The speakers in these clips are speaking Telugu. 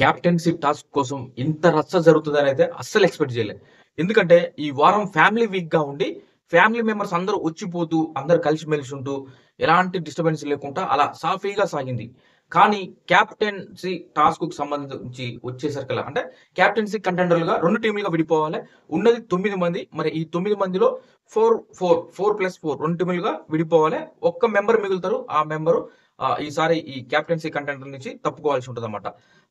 క్యాప్టెన్సీ టాస్క్ కోసం ఇంత రచ్చ జరుగుతుందనైతే అస్సలు ఎక్స్‌పెక్ట్ జేయలే. ఎందుకంటే ఈ వారం ఫ్యామిలీ వీక్‌గా ఉండి, ఫ్యామిలీ మెంబర్స్ అందరూ వచ్చిపోతూ, అందరూ కలిసిమెలిసి ఉంటూ, ఎలాంటి డిస్టర్బెన్స్ లేకుండా అలా సాఫీగా సాగింది. కానీ క్యాప్టెన్సీ టాస్క్‌కు సంబంధించి వచ్చేసరికల్లా అంటే క్యాప్టెన్సీ కంటెండర్‌లుగా 2 టీమ్‌లుగా విడిపోవాలి. ఉన్నది 9 మంది. మరి ఈ 9 మందిలో 4+4 2 టీములుగా విడిపోవాలి. ఒక్క మెంబర్ మిగులుతారు. ఆ మెంబరు ఈసారి ఈ క్యాప్టెన్సీ కంటెండర్ నుంచి తప్పుకోవాల్సి ఉంటదన్నమాట.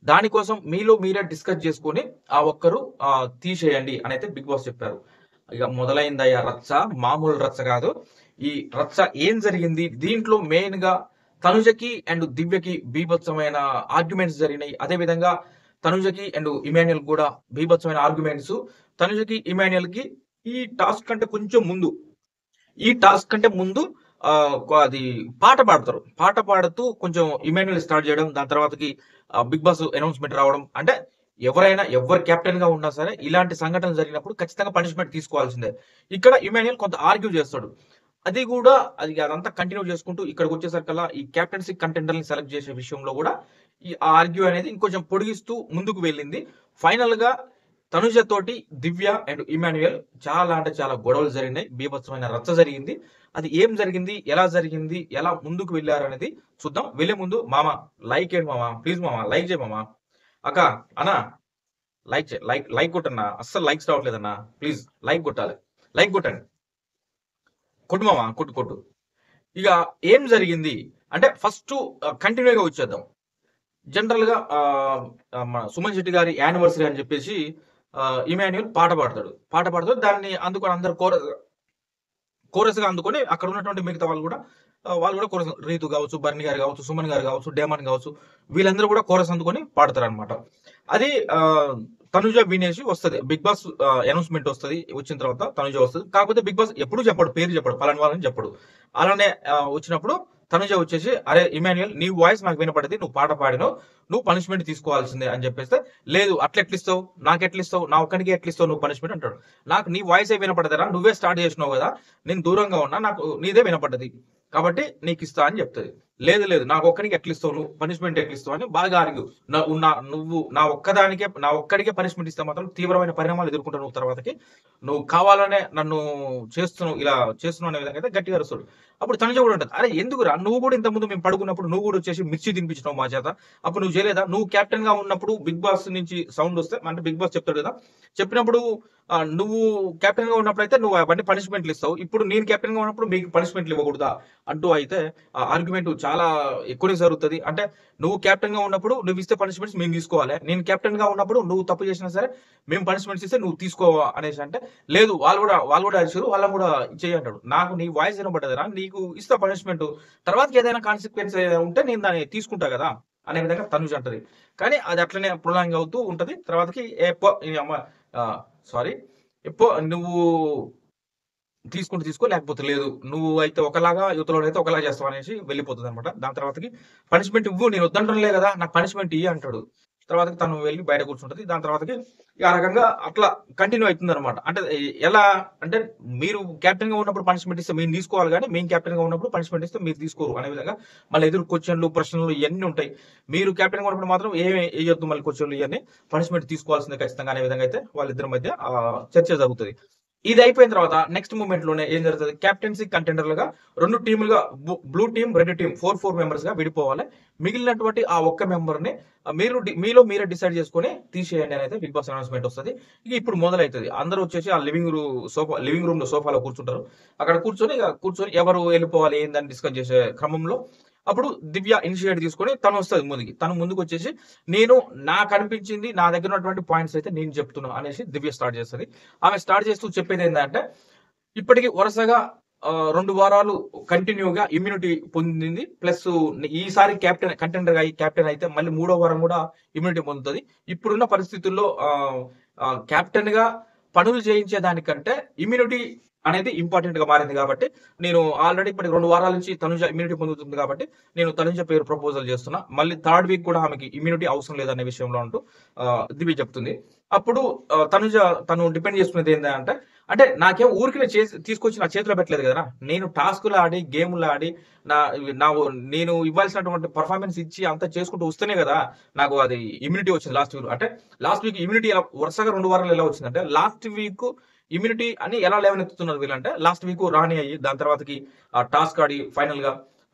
దానికోసం మీలో మీరే డిస్కస్ చేసుకొని ఆ ఒక్కరు తీసేయండి అనైతే బిగ్ బాస్ చెప్పారు. ఇక మొదలైందయ్యా రచ్చ. మామూలు రచ్చ కాదు. ఈ రచ్చ ఏం జరిగింది? దీంట్లో మెయిన్‌గా తనుజకి అండ్ దివ్యకి బీభత్సమైన ఆర్గ్యుమెంట్స్ జరిగినాయి. అదే విధంగా తనుజకి అండ్ ఇమాన్యుయల్ కూడా బీభత్సమైన ఆర్గ్యుమెంట్స్. తనుజకి, ఇమాన్యుయల్‌కి ఈ టాస్క్ కంటే కొంచెం ముందు ఈ టాస్క్ కంటే ముందు అది పాట పాడతారు. పాట పాడుతూ కొంచెం ఇమాన్యుయల్ స్టార్ట్ చేయడం. దాని తర్వాతకి బిగ్ బాస్ అనౌన్స్‌మెంట్ రావడం. అంటే ఎవరైనా ఎవరు కెప్టెన్‌గా ఉన్నా సరే ఇలాంటి సంఘటనలు జరిగినప్పుడు ఖచ్చితంగా పనిష్మెంట్ తీసుకోవాల్సిందే. ఇక్కడ ఇమాన్యుయల్ కొంత ఆర్గ్యూ చేస్తాడు. అది కూడా అదంతా కంటిన్యూ చేసుకుంటూ ఇక్కడికొచ్చేసరికల్లా ఈ కెప్టెన్సీ కంటెండర్‌ని సెలెక్ట్ చేసే విషయంలో కూడా ఈ ఆర్గ్యూ అనేది ఇంకొంచెం పొడిగిస్తూ ముందుకు వెళ్ళింది. ఫైనల్‌గా తనుజ తోటి దివ్య అండ్ ఇమాన్యుయల్ చాలా అంటే చాలా గొడవలు జరిగినాయి. బీభత్సమైన రచ్చ జరిగింది. అది ఏం జరిగింది? ఎలా జరిగింది? ఎలా ముందుకు వెళ్లారనేది చూద్దాం. వెళ్ళే ముందు మామ లైక్ చేయండి మామ. ప్లీజ్ మామ లైక్ చేయి మామ. అక్క, అన్న లైక్ చేయి. లైక్ లైక్ కొట్టన్నా. అస్సలు లైక్స్ రావట్లేదన్నా. ప్లీజ్ లైక్ కొట్టాలి. లైక్ కొట్టండి. కొట్టు మామ. కొట్టు కొట్టు. ఇక ఏం జరిగింది? అంటే ఫస్ట్ కంటిన్యూగా వచ్చేద్దాం. జనరల్‌గా మన సుమన్ శెట్టి గారి యానివర్సరీ అని చెప్పేసి ఇమాన్యుయల్ పాట పాడతాడు. పాట పాడతాడు. దాన్ని అందుకొని అందరూ కోరస్‌గా అందుకొని అక్కడ ఉన్నటువంటి మిగతా వాళ్ళు కూడా కోరస్ రీతు గావచ్చు, బర్ని గారు గావచ్చు, సుమన్ గారు గావచ్చు, డేమన్ గావచ్చు వీళ్ళందరూ కూడా కోరస్ అందుకొని పాడతారనమాట. అది తనుజ వినేసి వస్తది. బిగ్ బాస్ అనౌన్స్‌మెంట్ వస్తది. వచ్చిన తర్వాత తనుజ వస్తది. కాకపోతే బిగ్ బాస్ ఎప్పుడు చెప్పడు. పేరు చెప్పడు. పలానా వాళ్ళని చెప్పడు. అలానే వచ్చినప్పుడు తనుజ వచ్చేసి, "అరే ఇమాన్యుయల్ నీ వాయిస్ నాకు వినపడింది. నువ్వు పాట పాడినావు. నువ్వు పనిష్మెంట్ తీసుకోవాల్సిందే" అని చెప్పేస్తే, "లేదు అట్లెట్లిస్తావు? నాకెట్లిస్తావు? నా ఒక్కడికే ఎట్లిస్తావు నువ్వు పనిష్మెంట్" అంటాడు. "నాకు నీ వాయిసే వినపడదురా. నువ్వే స్టార్ట్ చేసినావు కదా! నేను దూరంగా ఉన్నా. నాకు నీదే వినపడ్డది. కాబట్టి నీకిస్తా" అని చెప్తది. "లేదు లేదు నాకు ఒక్కడికి ఎట్లిస్తావు నువ్వు? పనిష్మెంట్ ఎట్లిస్తావు" అని బాగా ఆర్గ్యూ. నువ్వు నా ఒక్కడికే పనిష్మెంట్ ఇస్తే మాత్రం తీవ్రమైన పరిణామాలు ఎదుర్కొంటావు నువ్వు తర్వాతకి. నువ్వు కావాలనే నన్ను ఇలా చేస్తున్నావు అనే విధంగా అయితే గట్టిగా అరుస్తాడు. అప్పుడు తనుజ కూడా ఉంటది. "అరే ఎందుకురా? నువ్వు కూడా ఇంతకుముందు మేము పడుకున్నప్పుడు నువ్వు కూడా వచ్చేసి మిర్చి తినిపించినావు మా చేత. అప్పుడు నువ్వు చేయలేదా? నువ్వు కెప్టెన్‌గా ఉన్నప్పుడు బిగ్ బాస్ నుంచి సౌండ్ వస్తే అంటే బిగ్ బాస్ చెప్తాడు కదా! చెప్పినప్పుడు నువ్వు కెప్టెన్‌గా ఉన్నప్పుడైతే నువ్వు అవన్నీ పనిష్మెంట్‌లు ఇస్తావు. ఇప్పుడు నేను కెప్టెన్‌గా ఉన్నప్పుడు మీకు పనిష్మెంట్‌లు ఇవ్వకూడదా?" అంటూ అయితే ఆర్గ్యుమెంట్ చాలా ఎక్కువనే జరుగుతది. అంటే నువ్వు కెప్టెన్‌గా ఉన్నప్పుడు నువ్వు ఇస్తే పనిష్మెంట్స్ మేము తీసుకోవాలి. నేను కెప్టెన్‌గా ఉన్నప్పుడు నువ్వు తప్పు చేసినా సరే మేము పనిష్మెంట్స్ ఇస్తే నువ్వు తీసుకోవా అనేసి అంటే, "లేదు వాళ్ళు కూడా అరిసిర్రు. వాళ్ళని కూడా ఇచ్చేయి" అంటాడు. "నాకు నీ వాయిస్ వినపడ్డదిరా. నీకు ఇస్తా పనిష్మెంట్. తర్వాతకి ఏదైనా కాన్సిక్వెన్స్ ఉంటే నేను దాన్ని తీసుకుంటా కదా!" అనే విధంగా తనుజ అంటది. కానీ అది అట్లనే ప్రొలాంగ్ అవుతూ ఉంటది. తర్వాతకి "ఏ పో నీ అమ్మ సారీ పో నువ్వు తీసుకుంటే తీసుకో లేకపోతే లేదు. నువ్వైతే ఒకలాగా యువతలోనైతే ఒకలాగా చేస్తావు" అనేసి వెళ్ళిపోతదనమాట. దాని తర్వాతకి "పనిష్మెంట్ ఇవ్వు నేను వద్దంటంలే గదా! నాకు పనిష్మెంట్ ఇయ్యి" అంటాడు. తర్వాతకి తను వెళ్లి బయట కూర్చుంటది. దాని తర్వాతకి ఆ రకంగా అట్లా కంటిన్యూ అయితుందనమాట. అంటే ఎలా అంటే మీరు కెప్టెన్‌గా ఉన్నప్పుడు పనిష్మెంట్ ఇస్తే మేము తీసుకోవాలి గానీ, మేము కెప్టెన్‌గా ఉన్నప్పుడు పనిష్మెంట్ ఇస్తే మీరు తీసుకోరు అనే విధంగా మళ్ళీ ఎదురు క్వెషన్‌లు, ప్రశ్నలు ఇయన్నీ ఉంటాయి. మీరు కెప్టెన్‌గా ఉన్నప్పుడు మాత్రం ఏమి ఎయొద్దు మళ్ళీ క్వెషన్‌లు ఇయన్నీ. పనిష్మెంట్ తీసుకోవాల్సిందే ఖచ్చితంగా అనే విధంగా అయితే వాళ్ళిద్దరి మధ్య చర్చ జరుగుతది. ఇది అయిపోయిన తర్వాత నెక్స్ట్ మూవ్‌మెంట్‌లోనే ఏం జరుగుతది? కెప్టెన్సీ కంటెండర్‌లుగా 2 టీమ్‌లుగా బ్లూ టీమ్, రెడ్ టీమ్ 4 మెంబర్స్‌గా విడిపోవాలి. మిగిలినటువంటి ఆ ఒక్క మెంబర్‌ని మీలో మీరే డిసైడ్ చేసుకొని తీసేయండి అనైతే బిగ్ బాస్ అనౌన్స్‌మెంట్ వస్తది. ఇక ఇప్పుడు మొదలైతది. అందరూ వచ్చేసి ఆ లివింగ్ రూమ్‌లో సోఫాలో కూర్చుంటారు. అక్కడ కూర్చొని ఎవరు ఎళ్ళిపోవాలి ఏందని డిస్కస్ చేసే క్రమంలో అప్పుడు దివ్య ఇనిషియేట్ తీసుకొని తనొస్తది ముందుకి. తను ముందుకొచ్చేసి నేను నాకనిపించింది నా దగ్గర ఉన్నటువంటి పాయింట్స్ అయితే నేను చెప్తున్నా అనేసి దివ్య స్టార్ట్ చేస్తది. ఆమె స్టార్ట్ చేస్తూ చెప్పేదేందంటే, ఇప్పటికి వరుసగా 2 వారాలు కంటిన్యూగా ఇమ్యూనిటీ పొందింది. ఈసారి కెప్టెన్ అయితే మళ్ళీ మూడో వారం కూడా ఇమ్యూనిటీ పొందుతది. ఇప్పుడున్న పరిస్థితుల్లో కెప్టెన్‌గా పనులు చేయించే దానికంటే ఇమ్యూనిటీ అనేది ఇంపార్టెంట్ గా మారింది కాబట్టి నేను ఆల్రెడీ ఇప్పటికి 2 వారాల నుంచి తనుజ ఇమ్యూనిటీ పొందుతుంది కాబట్టి నేను తనుజ పేరు ప్రపోజల్ చేస్తున్నా. మళ్ళీ థర్డ్ వీక్ కూడా ఆమెకి ఇమ్యూనిటీ అవసరం లేదనే విషయంలో అంటూ దివి చెప్తుంది. అప్పుడు తనుజ తను డిపెండ్ చేసుకునేది ఏందంటే, అంటే నాకేం ఊరికనే తీసుకొచ్చి నా చేతిలో పెట్టలేదు కదరా! నేను టాస్క్‌లు ఆడి, గేమ్‌లు ఆడి నా నా నేను ఇవ్వాల్సినటువంటి పెర్ఫార్మన్స్ ఇచ్చి అంతా చేసుకుంటూ వస్తేనే కదా! నాకు అది ఇమ్యూనిటీ వచ్చింది లాస్ట్ వీక్. అంటే లాస్ట్ వీక్ ఇమ్యూనిటీ ఎలా వరుసగా 2 వారాలు ఎలా వచ్చిందంటే, లాస్ట్ వీక్ ఇమ్యూనిటీ అని ఎలా లేవనెత్తుతున్నారు వీళ్ళంటే, లాస్ట్ వీక్ రాణి అయ్యి, దాని తర్వాతకి టాస్క్ ఆడి ఫైనల్‌గా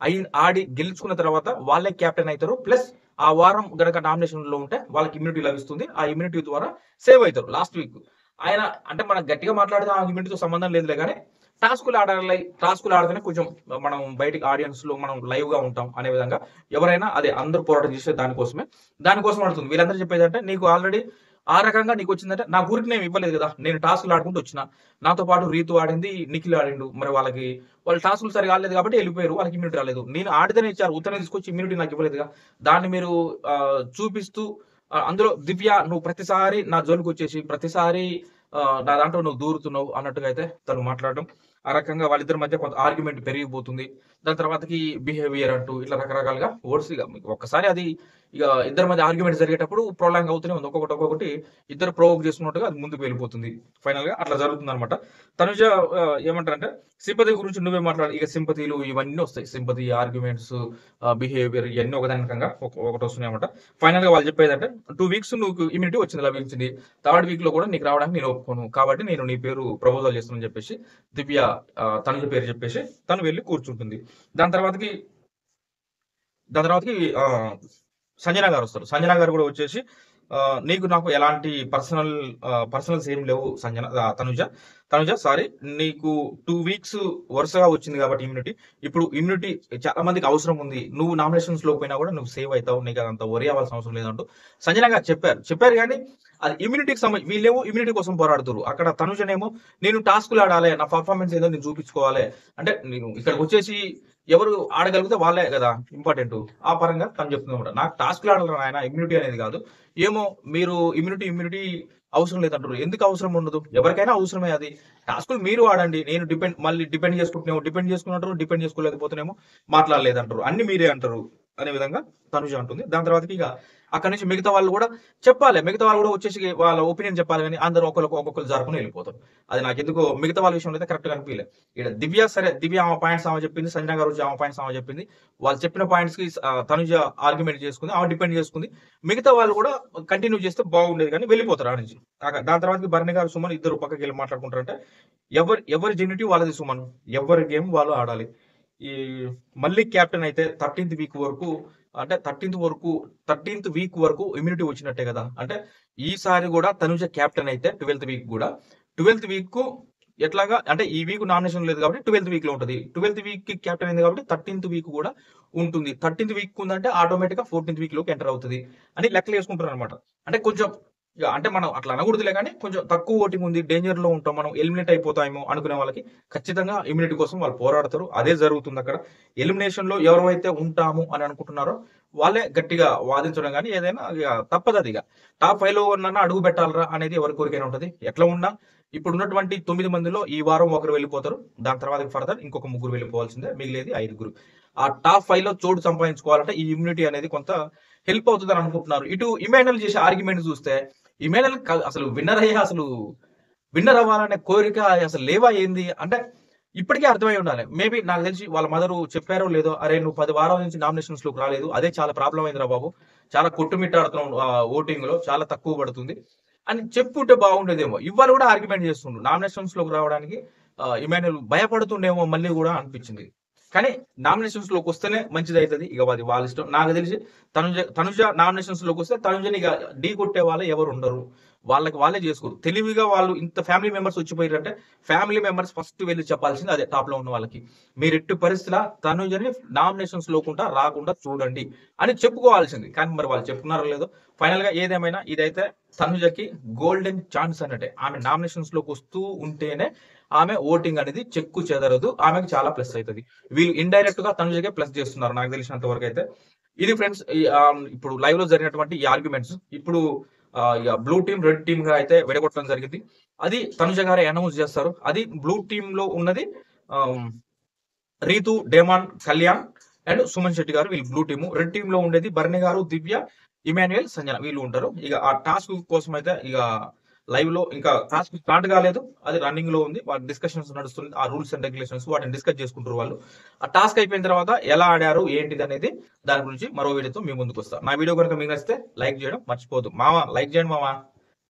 ఆడి గెలుచుకున్న తర్వాత వాళ్ళే కెప్టెన్ అయితారు. ప్లస్ ఆ వారం గనక నామినేషన్‌లో ఉంటే వాళ్ళకి ఇమ్యూనిటీ లభిస్తుంది. ఆ ఇమ్యూనిటీ ద్వారా సేవ్ అయితారు లాస్ట్ వీక్. ఆయన అంటే మనం గట్టిగా మాట్లాడితే ఆ ఇమ్యూనిటీతో సంబంధం లేదులే గానీ, టాస్కులు ఆడితేనే కొంచెం మనం బయటికి ఆడియన్స్‌లో మనం లైవ్‌గా ఉంటాం అనే విధంగా ఎవరైనా అదే అందరూ పోరాటం చేసేది దానికోసమే. దానికోసం ఆడుతుంది. వీళ్ళందరూ చెప్పేదంటే నీకు ఆల్రెడీ ఆ రకంగా నీకొచ్చిందంటే నా ఊరికి నేను ఇవ్వలేదు గదా! నేను టాస్క్‌లు ఆడుకుంటూ వచ్చిన. నాతో పాటు రీతు ఆడింది, నిఖిల్ ఆడిండు. మరి వాళ్ళు టాస్క్‌లు సరిగ్గా ఆడలేదు కాబట్టి ఎళ్ళిపోయారు. వాళ్ళకి ఇమ్యూనిటీ రాలేదు. నేను ఆడితేనే ఇచ్చారు. ఉత్తనే తీసుకొచ్చి ఇమ్యూనిటీ నాకు ఇవ్వలేదుగా. దాన్ని మీరు చూపిస్తూ అందులో దివ్య నువ్వు ప్రతిసారి నా జోలికొచ్చేసి ప్రతిసారి నా దాంట్లో నువ్వు దూరుతున్నావు అన్నట్టుగా అయితే తను మాట్లాడడం. ఆ రకంగా వాళ్ళిద్దరి మధ్య కొంత ఆర్గ్యుమెంట్ పెరిగిపోతుంది. దాని తర్వాతకి బిహేవియర్ అంటూ ఇట్లా రకరకాలుగా వర్డ్స్ ఇగ మీకు ఒక్కసారి అది ఇగ ఇద్దరి మధ్య ఆర్గ్యుమెంట్ జరిగేటప్పుడు ప్రొలాంగ్ అవుతూనే ఉంది. ఒక్కొక్కటి ఇద్దరు ప్రొవోక్ చేసుకున్నట్టుగా అది ముందుకు వెళ్ళిపోతుంది. ఫైనల్‌గా అట్లా జరుగుతుందనమాట. తనుజ ఏమంటారంటే సింపతి గురించి నువ్వే మాట్లాడు. ఇక సింపతీలు ఇవన్నీ వస్తాయి. సింపతి, ఆర్గ్యుమెంట్స్, బిహేవియర్ ఇయన్నీ ఒకదానికంగా ఒకటొస్తున్నాయన్నమాట. ఫైనల్‌గా వాళ్ళు చెప్పేదంటే 2 వీక్స్ నువ్వు ఇమ్యూనిటీ లభించింది. థర్డ్ వీక్‌లో కూడా నీకు రావడానికి నేను ఒప్పుకోను. కాబట్టి నేను నీ పేరు ప్రపోజల్ చేస్తున్నానని చెప్పేసి దివ్య తనుజ పేరు చెప్పేసి తను వెళ్లి కూర్చుంటుంది. దాని తర్వాతకి దాని తర్వాతకి సంజన గారొస్తారు. సంజన గారు గూడా వచ్చేసి నీకు నాకు ఎలాంటి పర్సనల్స్ ఏమి లేవు తనుజ. తనుజ సారీ నీకు 2 వీక్స్ వరుసగా వచ్చింది కాబట్టి ఇమ్యూనిటీ. ఇప్పుడు ఇమ్యూనిటీ చాలా మందికి అవసరం ఉంది. నువ్వు నామినేషన్స్‌లోకి పోయినా గూడా నువ్వు సేవ్ అయితావు. నీకు అదంత వరీ అవ్వాల్సిన అవసరం లేదంటూ సంజన గారు చెప్పారు. చెప్పారు గానీ అది ఇమ్యూనిటీకి వీళ్ళేమో ఇమ్యూనిటీ కోసం పోరాడుతుర్రు. అక్కడ తనుజనేమో నేను టాస్క్‌లు ఆడాలే. నా పెర్ఫార్మన్స్ ఏదో నేను చూపించుకోవాలే. అంటే నేను ఇక్కడికొచ్చేసి ఎవరు ఆడగలిగితే వాళ్ళే గదా ఇంపార్టెంటు. ఆ పరంగా తను చెప్తుందన్నమాట. నాకు టాస్క్‌లు ఆడాలిరా నాయన ఇమ్యూనిటీ అనేది గాదు. ఏమో మీరు ఇమ్యూనిటీ అవసరం లేదంటుర్రు. ఎందుకు అవసరం ఉండదు? ఎవరికైనా అవసరమే అది. టాస్కులు మీరు ఆడండి. నేను మళ్ళీ డిపెండ్ చేసుకున్నట్టు డిపెండ్ చేసుకోలేకపోతేనేమో మాట్లాడలేదంటారు. అన్ని మీరే అంటారు అనే విధంగా తనుజ అంటుంది. దాని తర్వాతకి ఇక అక్కడి నుంచి మిగతా వాళ్ళు గూడా చెప్పాలి. మిగతా వాళ్ళు గూడా వచ్చేసి వాళ్ళ ఒపీనియన్ చెప్పాలి గానీ అందరూ ఒక్కొక్కళ్ళు జరుపుకొని ఎళ్ళిపోతారు. అది నాకెందుకో మిగతా వాళ్ళ విషయంలో అయితే కరెక్ట్‌గా అనిపియలే. ఈడ దివ్య ఆమె పాయింట్స్ ఆమె చెప్పింది. సంజన గారు వచ్చి ఆమె పాయింట్స్ ఆమె చెప్పింది. వాళ్ళు చెప్పిన పాయింట్స్‌కి తనుజ ఆర్గ్యుమెంట్ చేసుకుంది. ఆమె డిపెండ్ చేసుకుంది. మిగతా వాళ్ళు గూడా కంటిన్యూ చేస్తే బాగుండేది గానీ వెళ్ళిపోతారు ఆడ నుంచి. దాని తర్వాతకి భరణి గారు, సుమన్ ఇద్దరు పక్కకెళ్ళి మాట్లాడుకుంటారంటే ఎవరి జెన్యూటీ వాళ్ళది సుమన్. ఎవరి గేమ్ వాళ్ళు ఆడాలి. ఈ మళ్ళీ కెప్టెన్ అయితే 13థ్ వీక్ వరకు అంటే 13థ్ వీక్ వరకు ఇమ్యూనిటీ వచ్చినట్టే కదా! అంటే ఈసారి గూడా తనుజ కెప్టెన్ అయితే 12థ్ వీక్ గూడా 12థ్ వీక్ ఎట్లాగా అంటే ఈ వీక్ నామినేషన్ లేదు కాబట్టి 12థ్ వీక్‌లో ఉంటది. 12థ్ వీక్‌కి కెప్టెన్ అయింది కాబట్టి 13థ్ వీక్ గూడా ఉంటుంది. 13థ్ వీక్ ఉందంటే ఆటోమేటిక్‌గా 14థ్ వీక్‌లోకి ఎంటర్ అవుతది అని లెక్కలేసుకుంటారనమాట. అంటే కొంచెం అంటే మనం అట్లా అనకూడదులే గానీ కొంచెం తక్కువ ఓటింగ్ ఉంది. డేంజర్‌లో ఉంటాం. మనం ఎలిమినేట్ అయిపోతామేమో అనుకునే వాళ్ళకి ఖచ్చితంగా ఇమ్యూనిటీ కోసం వాళ్ళు పోరాడతారు. అదే జరుగుతుందక్కడ. ఎలిమినేషన్‌లో ఎవరైతే ఉంటాము అని అనుకుంటున్నారో వాళ్ళే గట్టిగా వాదించడం గానీ ఏదైనా ఇగ తప్పదదిగ. టాప్ 5లో నన్నా అడుగు పెట్టాలిరా అనేది ఎవరి కోరికైనా ఉంటది. ఎట్లా ఉన్నా ఇప్పుడున్నటువంటి 9 మందిలో ఈ వారం ఒకరు వెళ్ళిపోతారు. దాని తర్వాత ఫర్దర్ ఇంకొక ముగ్గురు వెళ్ళిపోవాల్సిందే. మిగిలేది 5గురు. ఆ టాప్ 5లో చోటు సంపాదించుకోవాలంటే ఈ ఇమ్యూనిటీ అనేది కొంత హెల్ప్ అవుతదని అనుకుంటున్నారు. ఇటు ఇమాన్యుల్ చేసే ఆర్గ్యుమెంట్ చూస్తే ఇమాన్యుల్ అసలు విన్నర్ అవ్వాలనే కోరిక అసలు లేవా ఏంది? అంటే ఇప్పటికే అర్థమై ఉండాలి. మేబీ నాకు తెలిసి వాళ్ళ మదరు చెప్పారో లేదో, "అరేయ్! నువ్వు 10 వారాల నుంచి నామినేషన్స్‌లోకి రాలేదు. అదే చాలా ప్రాబ్లమ్ అయిందిరా బాబు. చాలా కొట్టుమిట్టాడుతున్నావు ఓటింగ్‌లో. చాలా తక్కువ పడుతుంది." అని చెప్పుంటే బాగుండేదేమో. ఇవాళ కూడా ఆర్గ్యుమెంట్ చేస్తుండు. నామినేషన్స్‌లోకి రావడానికి ఇమాన్యుల్ భయపడుతుండేమో మళ్ళీ గూడా అనిపించింది. కానీ నామినేషన్స్‌లోకొస్తేనే మంచిదైతది. ఇగ అది వాళ్ళిష్టం. నాకు తెలిసి తనుజ నామినేషన్స్‌లోకొస్తే తనుజని ఇగ ఢీ కొట్టే వాళ్ళు ఎవరుండరు. వాళ్ళకి వాళ్ళే చేసుకోరు. తెలివిగా వాళ్ళు ఇంత ఫ్యామిలీ మెంబర్స్ వచ్చిపోయారంటే, ఫ్యామిలీ మెంబర్స్ ఫస్ట్ వెళ్లి చెప్పాల్సింది అదే టాప్‌లో ఉన్న వాళ్ళకి. మీరెట్టి పరిస్థితిలా తనుజని రాకుండా చూడండి అని చెప్పుకోవాల్సింది. కానీ మరి వాళ్ళు చెప్పుకున్నారో లేదో. ఫైనల్‌గా ఏదేమైనా ఇదైతే తనుజకి గోల్డెన్ ఛాన్స్ అన్నట్టే. ఆమె నామినేషన్స్‌లోకొస్తూ ఉంటేనే ఆమె ఓటింగ్ అనేది చెక్కు చెదరదు. ఆమెకి చాలా ప్లస్ అయితది. వీళ్ళు ఇండైరెక్ట్‌గా తనుజకే ప్లస్ చేస్తున్నారు నాకు తెలిసినంత వరకైతే. ఇది ఫ్రెండ్స్ ఇప్పుడు లైవ్‌లో జరిగినటువంటి ఈ ఆర్గ్యుమెంట్స్. ఇప్పుడు ఇక బ్లూ టీమ్, రెడ్ టీమ్ గా అయితే విడగొట్టడం జరిగింది. అది తనుజ గారే అనౌన్స్ చేస్తారు. అది బ్లూ టీమ్ లో ఉన్నది రీతు, డేమాన్, కళ్యాణ్ అండ్ సుమన్ శెట్టి గారు, వీళ్ళు బ్లూ టీము. రెడ్ టీమ్ లో ఉండేది భరణి గారు, దివ్య, ఇమాన్యుయల్, సంజన, వీళ్ళు ఉంటారు. ఇక ఆ టాస్క్ కోసం అయితే ఇక లైవ్ లో ఇంకా టాస్క్ స్టార్ట్ కాలేదు, అది రన్నింగ్ లో ఉంది. వాటి డిస్కషన్స్ నడుస్తుంది. ఆ రూల్స్ అండ్ రెగ్యులేషన్స్ వాటిని డిస్కస్ చేసుకుంటారు వాళ్ళు. ఆ టాస్క్ అయిపోయిన తర్వాత ఎలా ఆడారు ఏంటిది అనేది దాని గురించి మరో వీడియోతో మీ ముందుకు వస్తా. నా వీడియో కనుక మీకు నచ్చితే లైక్ చేయడం మర్చిపోదు మామ. లైక్ చేయండి మామ.